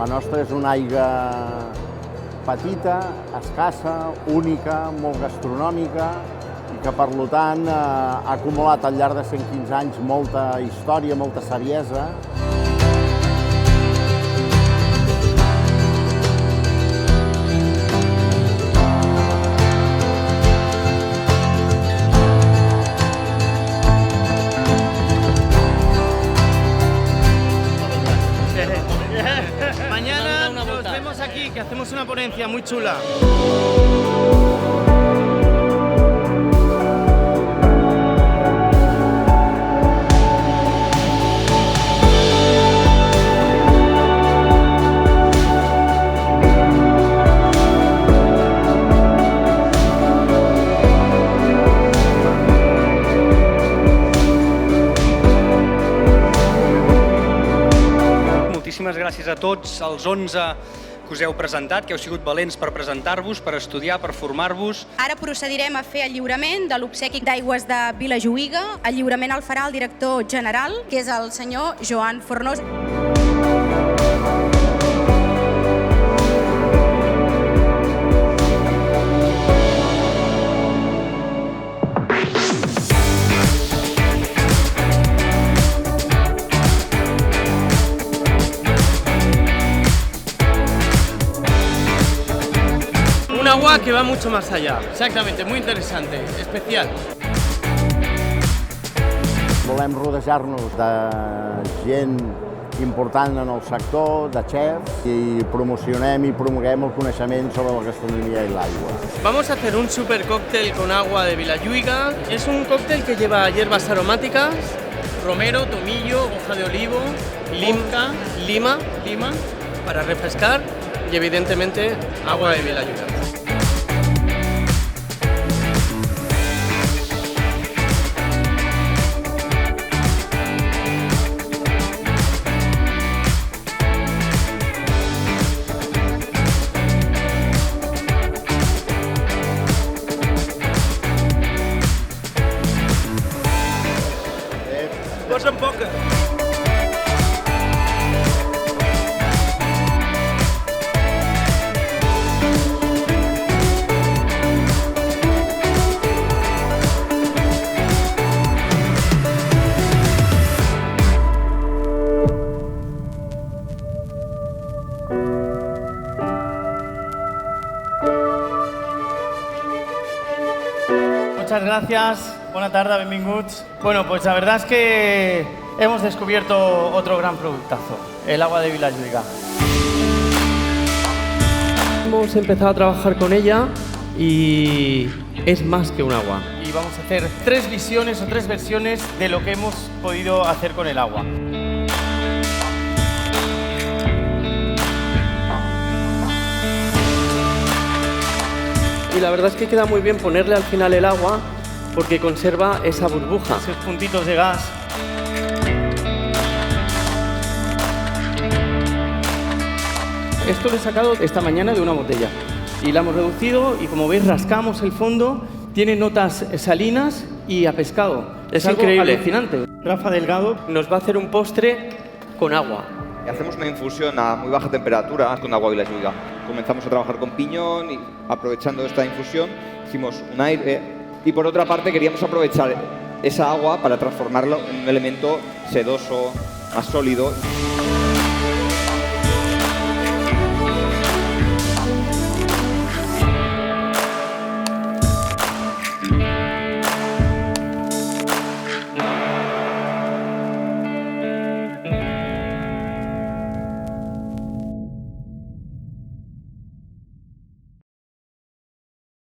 La nostra és una aigua petita, escassa, única, molt gastronòmica i que, per tant, ha acumulat al llarg de 115 anys molta història, molta saviesa. Mañana nos vemos aquí, que hacemos una ponencia muy chula. Moltíssimes gràcies a tots els 11 que us heu presentat, que heu sigut valents per presentar-vos, per estudiar, per formar-vos. Ara procedirem a fer el lliurament de l'obsequi d'aigües de Vilajuïga. El lliurament el farà el director general, que és el senyor Joan Fornós. Un agua que va mucho más allá. Exactamente, muy interesante, especial. Volem rodejar-nos de gent important en el sector, de xefs, i promocionem i promoguem el coneixement sobre la gastronomia i l'aigua. Vamos a hacer un super cóctel con agua de Vilajuïga. Es un cóctel que lleva hierbas aromáticas, romero, tomillo, hoja de olivo, lima para refrescar y evidentemente agua de Vilajuïga. Posa'n poca. Muchas gracias. Buenas tardes, benvinguts. Bueno, pues la verdad es que hemos descubierto otro gran productazo, el agua de Vilajuïga. Hemos empezado a trabajar con ella y es más que un agua. Y vamos a hacer 3 visiones o 3 versiones de lo que hemos podido hacer con el agua. Y la verdad es que queda muy bien ponerle al final el agua porque conserva esa burbuja. Esos puntitos de gas. Esto lo he sacado esta mañana de una botella y la hemos reducido y, como veis, rascamos el fondo. Tiene notas salinas y a pescado. Es algo increíble, alucinante. Rafa Delgado nos va a hacer un postre con agua. Hacemos una infusión a muy baja temperatura con agua Vilajuïga. Comenzamos a trabajar con piñón y, aprovechando esta infusión, hicimos un aire. Y por otra parte queríamos aprovechar esa agua para transformarlo en un elemento sedoso, más sólido.